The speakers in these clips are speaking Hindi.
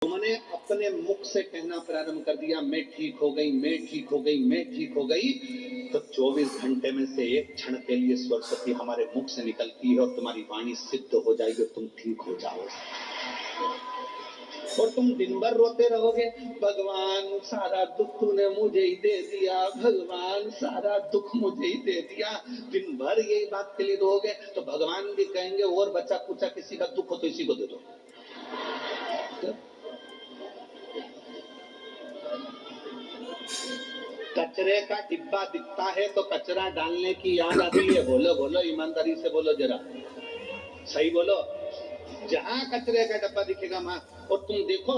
उन्होंने अपने मुख से कहना प्रारंभ कर दिया, मैं ठीक हो गई, मैं ठीक हो गई, मैं ठीक हो गई। तो 24 घंटे में से एक क्षण के लिए सरस्वती हमारे मुख से निकलती है और तुम्हारी वाणी सिद्ध हो जाएगी, तुम ठीक हो जाओ। और तुम दिन भर रोते रहोगे, भगवान सारा दुख तूने मुझे ही दे दिया, भगवान सारा दुख मुझे ही दे दिया। दिन भर यही बात के लिए रोगे तो भगवान भी कहेंगे और बचा कुचा किसी का दुख हो तो इसी को दे दो। कचरे का डिब्बा दिखता है तो कचरा डालने की याद आती है। बोलो बोलो, ईमानदारी से बोलो, जरा सही बोलो। जहां कचरे का डब्बा दिखेगा माँ, और तुम देखो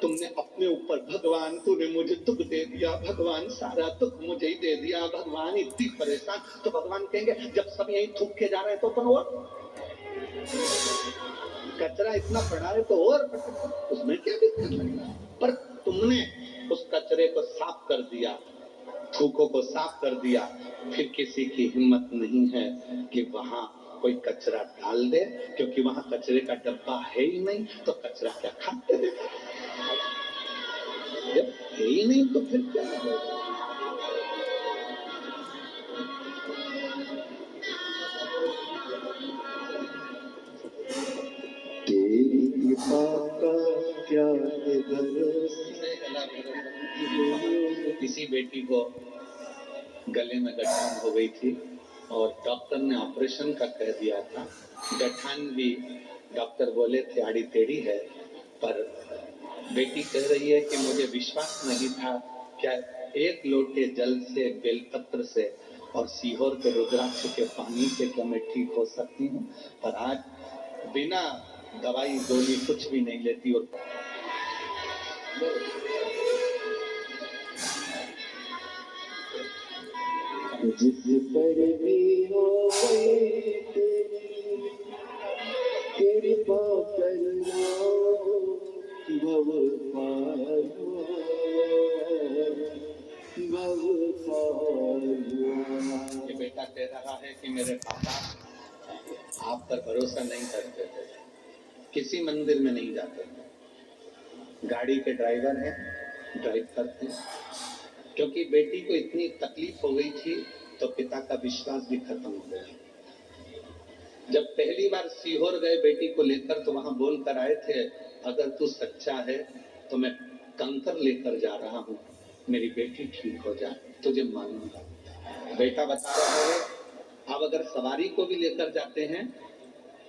तुमने अपने ऊपर, भगवान तूने मुझे दुख दे दिया, भगवान सारा दुख मुझे ही दे दिया, भगवान इतनी परेशान। तो भगवान कहेंगे जब सब यही थूक के जा रहे हैं तो तुम और कचरा इतना पड़ा है तो और उसमें क्या दिक्कत लगेगा। पर तुमने उस कचरे को साफ कर दिया, थूकों को साफ कर दिया, फिर किसी की हिम्मत नहीं है कि वहां कोई कचरा डाल दे, क्योंकि वहां कचरे का डब्बा है ही नहीं, तो कचरा क्या खाते हैं? जब है ही नहीं तो फिर क्या होगा? तेरी कृपा का क्या है भरोसा। किसी बेटी को गले में गठान हो गई थी और डॉक्टर ने ऑपरेशन का कह दिया था। गठान भी डॉक्टर बोले थे आड़ी टेढ़ी है, पर बेटी कह रही है कि मुझे विश्वास नहीं था क्या एक लोटे जल से, बेलपत्र से और सीहोर के रुद्राक्ष के पानी से क्या मैं ठीक हो सकती हूँ। पर आज बिना दवाई गोली कुछ भी नहीं लेती और जिस पर भी हो कृपा करना भव ये बेटा कह रहा है कि मेरे पापा आप पर भरोसा नहीं करते थे, किसी मंदिर में नहीं जाते थे, गाड़ी के ड्राइवर हैं, ड्राइव करते हैं। क्योंकि बेटी को इतनी तकलीफ हो गई थी तो पिता का विश्वास भी खत्म हो गया। जब पहली बार सीहोर गए बेटी को लेकर तो वहां बोल कर आए थे, अगर तू सच्चा है तो मैं कंकर लेकर जा रहा हूँ, मेरी बेटी ठीक हो जाए, तुझे मानूंगा। बेटा बता रहा है अब अगर सवारी को भी लेकर जाते हैं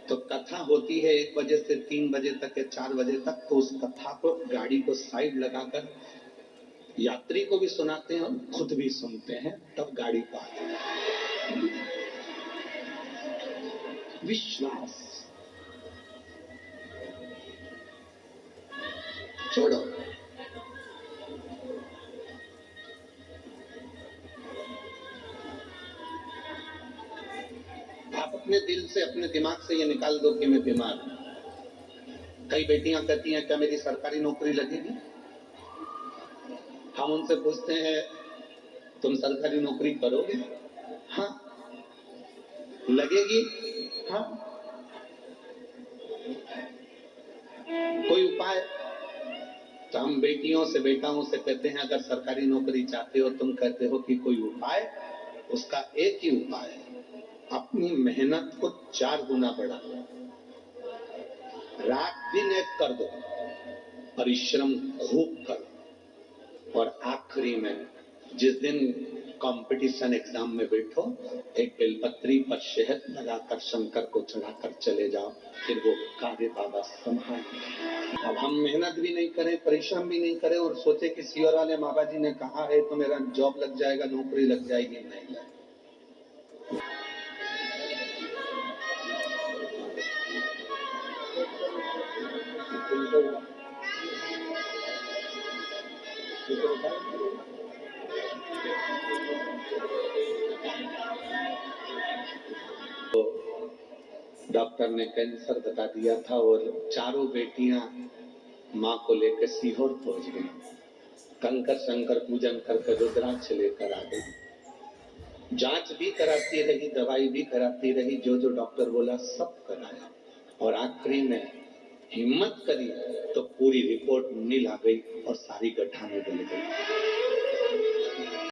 तो कथा होती है 1 बजे से 3 बजे तक या 4 बजे तक, तो उस कथा को गाड़ी को साइड लगाकर यात्री को भी सुनाते हैं और खुद भी सुनते हैं, तब गाड़ी को आते हैं। विश्वास छोड़ो, आप अपने दिल से, अपने दिमाग से ये निकाल दो कि मैं बीमार हूं। कई बेटियां कहती हैं क्या मेरी सरकारी नौकरी लगेगी? हम उनसे पूछते हैं तुम सरकारी नौकरी करोगे? हाँ। लगेगी? हाँ। कोई उपाय? तो हम बेटियों से, बेटाओं से कहते हैं अगर सरकारी नौकरी चाहते हो, तुम कहते हो कि कोई उपाय, उसका एक ही उपाय है, अपनी मेहनत को 4 गुना बढ़ा दो, रात दिन एक कर दो, परिश्रम खूब करो, और आखिरी में जिस दिन कंपटीशन एग्जाम में बैठो, एक बेलपत्री पर शहद लगाकर शंकर को चढ़ाकर चले जाओ, फिर वो कार्य बाबा संभाल। अब हम मेहनत भी नहीं करें, परिश्रम भी नहीं करें और सोचे कि सीहोर वाले बाबा जी ने कहा है तो मेरा जॉब लग जाएगा, नौकरी लग जाएगी, नहीं लगे। डॉक्टर ने कैंसर बता दिया था और चारों बेटियां माँ को लेकर सीहोर पहुंच गई, कंकर शंकर पूजन करके रुद्राक्ष लेकर आ गई, जांच भी कराती रही, दवाई भी कराती रही, जो जो डॉक्टर बोला सब कराया, और आखिरी में हिम्मत करी तो पूरी रिपोर्ट नील आ गई और सारी